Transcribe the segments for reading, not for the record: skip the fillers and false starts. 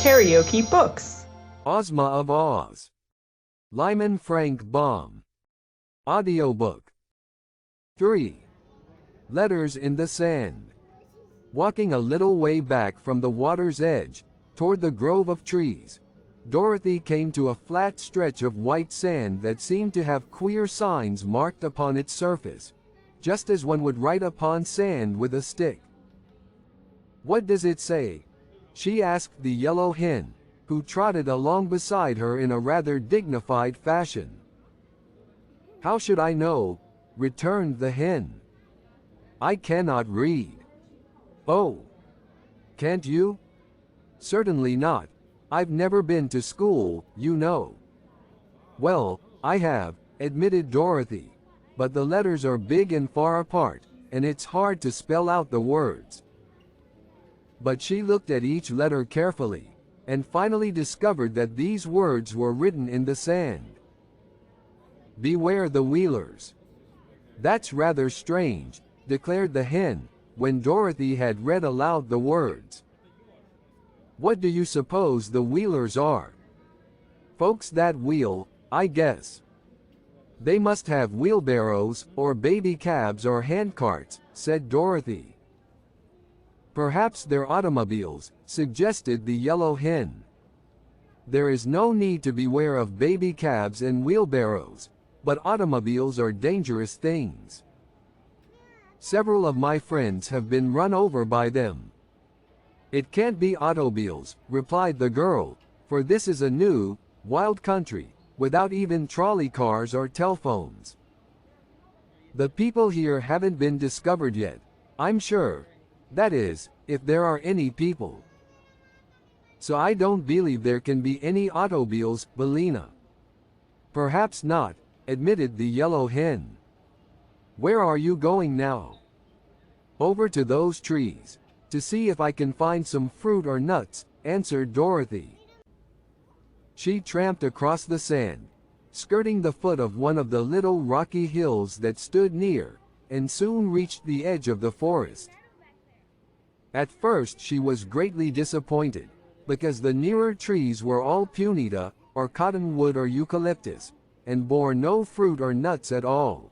KaraokeBooks. Ozma of Oz. Lyman Frank Baum. Audiobook. 3. Letters in the Sand. Walking a little way back from the water's edge, toward the grove of trees, Dorothy came to a flat stretch of white sand that seemed to have queer signs marked upon its surface, just as one would write upon sand with a stick. "What does it say?" she asked the yellow hen, who trotted along beside her in a rather dignified fashion. "How should I know?" returned the hen. "I cannot read." "Oh, can't you?" "Certainly not. I've never been to school, you know." "Well, I have," admitted Dorothy, "but the letters are big and far apart, and it's hard to spell out the words." But she looked at each letter carefully, and finally discovered that these words were written in the sand. "Beware the Wheelers." "That's rather strange," declared the hen, when Dorothy had read aloud the words. "What do you suppose the Wheelers are?" "Folks that wheel, I guess." "They must have wheelbarrows, or baby cabs or handcarts," said Dorothy. "Perhaps they're automobiles," suggested the yellow hen. "There is no need to beware of baby cabs and wheelbarrows, but automobiles are dangerous things. Several of my friends have been run over by them." "It can't be automobiles," replied the girl, "for this is a new, wild country, without even trolley cars or telephones. The people here haven't been discovered yet, I'm sure. That is, if there are any people. So I don't believe there can be any automobiles, Bellina." "Perhaps not," admitted the yellow hen. "Where are you going now?" "Over to those trees, to see if I can find some fruit or nuts," answered Dorothy. She tramped across the sand, skirting the foot of one of the little rocky hills that stood near, and soon reached the edge of the forest. At first she was greatly disappointed, because the nearer trees were all punita, or cottonwood or eucalyptus, and bore no fruit or nuts at all.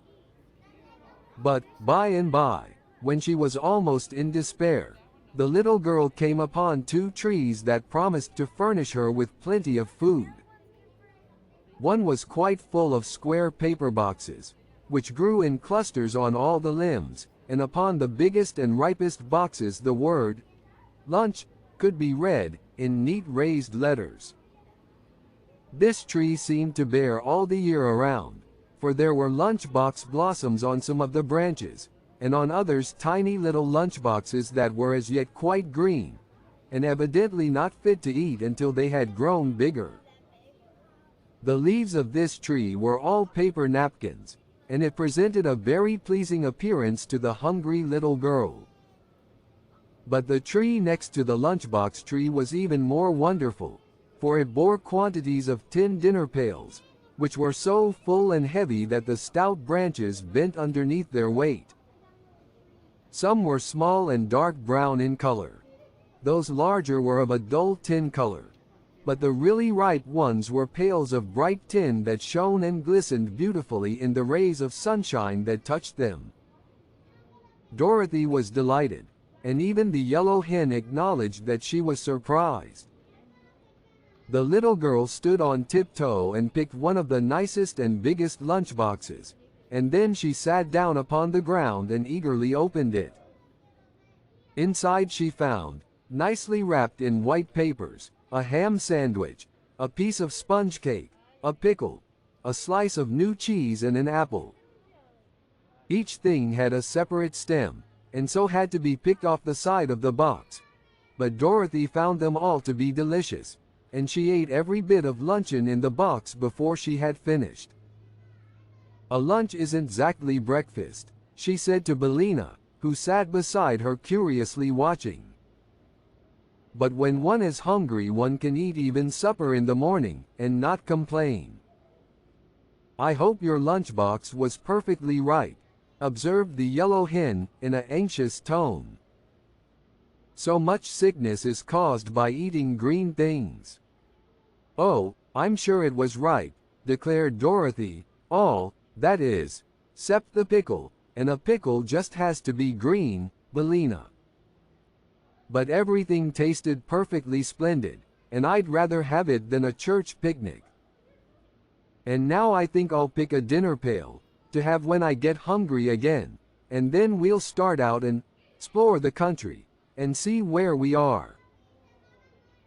But, by and by, when she was almost in despair, the little girl came upon 2 trees that promised to furnish her with plenty of food. One was quite full of square paper boxes, which grew in clusters on all the limbs, and upon the biggest and ripest boxes the word "lunch" could be read in neat raised letters. This tree seemed to bear all the year around, for there were lunchbox blossoms on some of the branches, and on others tiny little lunchboxes that were as yet quite green, and evidently not fit to eat until they had grown bigger. The leaves of this tree were all paper napkins, and it presented a very pleasing appearance to the hungry little girl. But the tree next to the lunchbox tree was even more wonderful, for it bore quantities of tin dinner pails, which were so full and heavy that the stout branches bent underneath their weight. Some were small and dark brown in color. Those larger were of a dull tin color, but the really ripe ones were pails of bright tin that shone and glistened beautifully in the rays of sunshine that touched them. Dorothy was delighted, and even the yellow hen acknowledged that she was surprised. The little girl stood on tiptoe and picked one of the nicest and biggest lunchboxes, and then she sat down upon the ground and eagerly opened it. Inside she found, nicely wrapped in white papers, a ham sandwich, a piece of sponge cake, a pickle, a slice of new cheese and an apple. Each thing had a separate stem, and so had to be picked off the side of the box. But Dorothy found them all to be delicious, and she ate every bit of luncheon in the box before she had finished. "A lunch isn't exactly breakfast," she said to Bellina, who sat beside her curiously watching. "But when one is hungry one can eat even supper in the morning, and not complain." "I hope your lunchbox was perfectly right," observed the yellow hen, in an anxious tone. So much sickness is caused by eating green things. Oh, I'm sure it was ripe, declared Dorothy. All, that is, except the pickle, and a pickle just has to be green, Billina. But everything tasted perfectly splendid, and I'd rather have it than a church picnic. And now I think I'll pick a dinner pail, to have when I get hungry again, and then we'll start out and explore the country, and see where we are.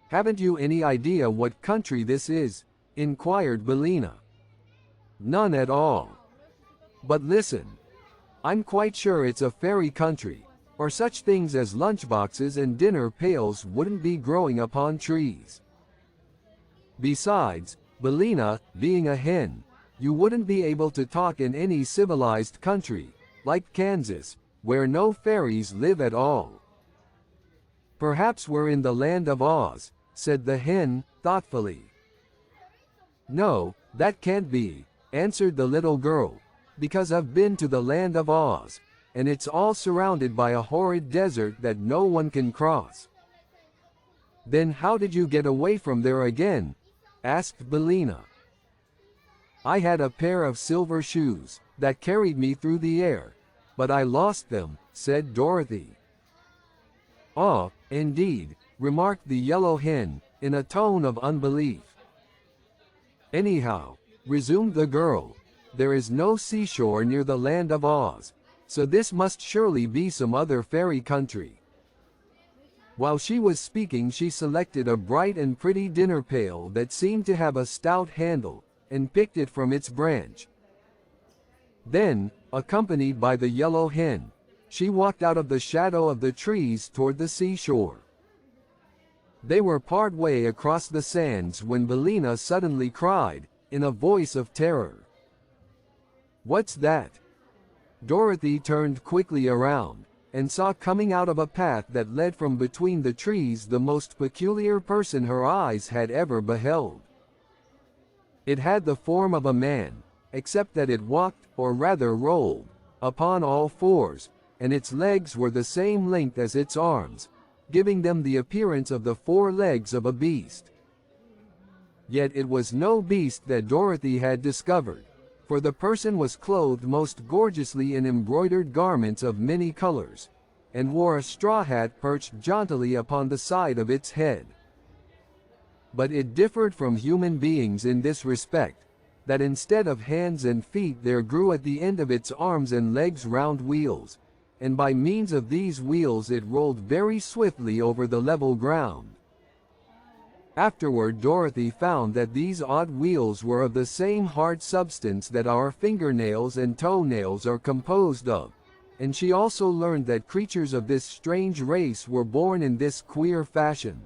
Haven't you any idea what country this is? Inquired Billina. None at all. But listen. I'm quite sure it's a fairy country, or such things as lunchboxes and dinner pails wouldn't be growing upon trees. Besides, Billina, being a hen, you wouldn't be able to talk in any civilized country, like Kansas, where no fairies live at all. Perhaps we're in the land of Oz, said the hen, thoughtfully. No, that can't be, answered the little girl, because I've been to the land of Oz, and it's all surrounded by a horrid desert that no one can cross. Then how did you get away from there again? Asked Billina. I had a pair of silver shoes that carried me through the air, but I lost them, said Dorothy. Ah, indeed, remarked the yellow hen, in a tone of unbelief. Anyhow, resumed the girl, there is no seashore near the land of Oz, so this must surely be some other fairy country. While she was speaking, she selected a bright and pretty dinner pail that seemed to have a stout handle, and picked it from its branch. Then, accompanied by the yellow hen, she walked out of the shadow of the trees toward the seashore. They were part way across the sands when Billina suddenly cried, in a voice of terror. What's that? Dorothy turned quickly around, and saw coming out of a path that led from between the trees the most peculiar person her eyes had ever beheld. It had the form of a man, except that it walked, or rather rolled, upon all fours, and its legs were the same length as its arms, giving them the appearance of the 4 legs of a beast. Yet it was no beast that Dorothy had discovered, for the person was clothed most gorgeously in embroidered garments of many colors, and wore a straw hat perched jauntily upon the side of its head. But it differed from human beings in this respect, that instead of hands and feet there grew at the end of its arms and legs round wheels, and by means of these wheels it rolled very swiftly over the level ground. Afterward Dorothy found that these odd wheels were of the same hard substance that our fingernails and toenails are composed of, and she also learned that creatures of this strange race were born in this queer fashion.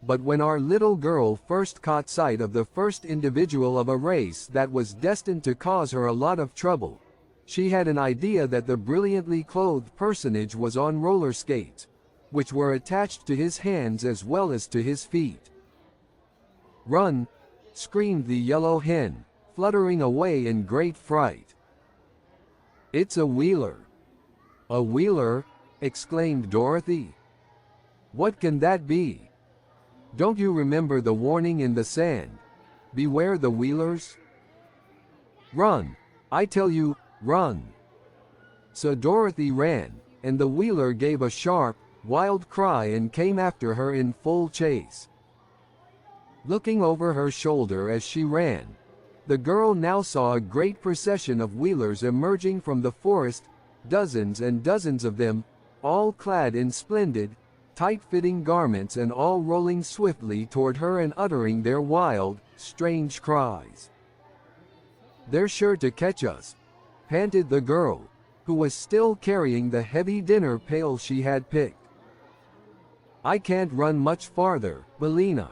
But when our little girl first caught sight of the first individual of a race that was destined to cause her a lot of trouble, she had an idea that the brilliantly clothed personage was on roller skates, which were attached to his hands as well as to his feet. Run! Screamed the yellow hen, fluttering away in great fright. It's a wheeler. A wheeler? Exclaimed Dorothy. What can that be? Don't you remember the warning in the sand? Beware the wheelers? Run! I tell you, run! So Dorothy ran, and the wheeler gave a sharp, wild cry and came after her in full chase. Looking over her shoulder as she ran, the girl now saw a great procession of wheelers emerging from the forest, dozens and dozens of them, all clad in splendid, tight-fitting garments and all rolling swiftly toward her and uttering their wild, strange cries. They're sure to catch us, panted the girl, who was still carrying the heavy dinner pail she had picked. I can't run much farther, Billina.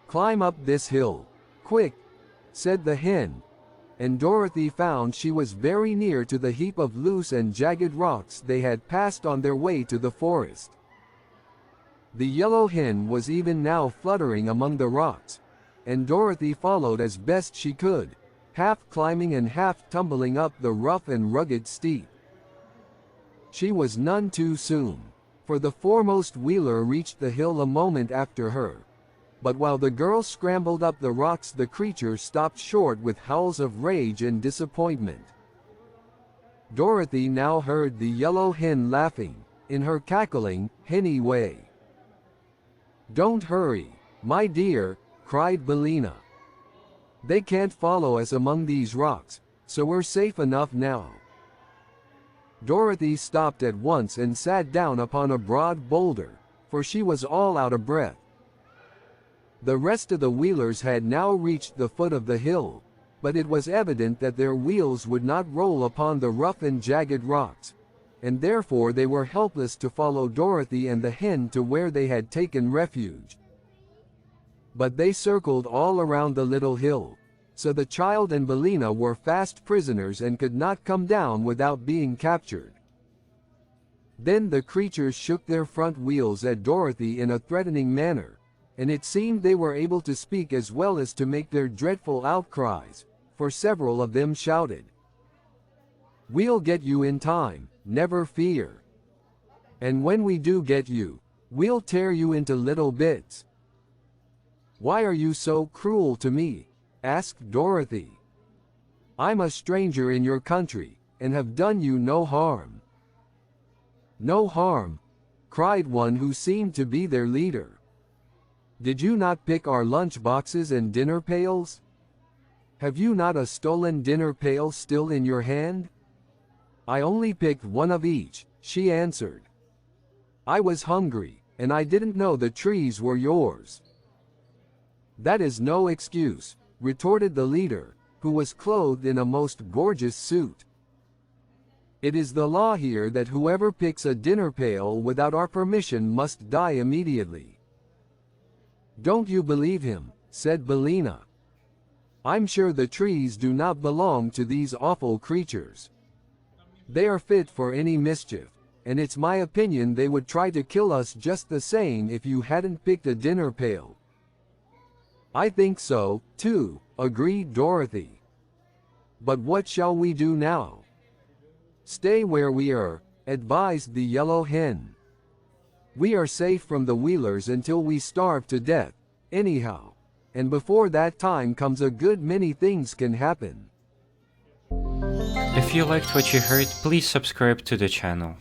Climb up this hill, quick, said the hen, and Dorothy found she was very near to the heap of loose and jagged rocks they had passed on their way to the forest. The yellow hen was even now fluttering among the rocks, and Dorothy followed as best she could, half climbing and half tumbling up the rough and rugged steep. She was none too soon, for the foremost Wheeler reached the hill a moment after her. But while the girl scrambled up the rocks, the creature stopped short with howls of rage and disappointment. Dorothy now heard the yellow hen laughing, in her cackling, henny way. "Don't hurry, my dear," cried Billina. "They can't follow us among these rocks, so we're safe enough now." Dorothy stopped at once and sat down upon a broad boulder, for she was all out of breath. The rest of the Wheelers had now reached the foot of the hill, but it was evident that their wheels would not roll upon the rough and jagged rocks, and therefore they were helpless to follow Dorothy and the hen to where they had taken refuge. But they circled all around the little hill, so the child and Billina were fast prisoners and could not come down without being captured. Then the creatures shook their front wheels at Dorothy in a threatening manner, and it seemed they were able to speak as well as to make their dreadful outcries, for several of them shouted, "We'll get you in time, never fear. And when we do get you, we'll tear you into little bits." "Why are you so cruel to me?" asked Dorothy. "I'm a stranger in your country, and have done you no harm." "No harm?" cried one who seemed to be their leader. "Did you not pick our lunch boxes and dinner pails? Have you not a stolen dinner pail still in your hand?" "I only picked one of each," she answered. "I was hungry, and I didn't know the trees were yours." "That is no excuse," retorted the leader, who was clothed in a most gorgeous suit. "It is the law here that whoever picks a dinner pail without our permission must die immediately." "Don't you believe him?" said Billina. "I'm sure the trees do not belong to these awful creatures. They are fit for any mischief, and it's my opinion they would try to kill us just the same if you hadn't picked a dinner pail." "I think so, too," agreed Dorothy. "But what shall we do now?" "Stay where we are," advised the yellow hen. "We are safe from the Wheelers until we starve to death, anyhow, and before that time comes a good many things can happen." If you liked what you heard, please subscribe to the channel.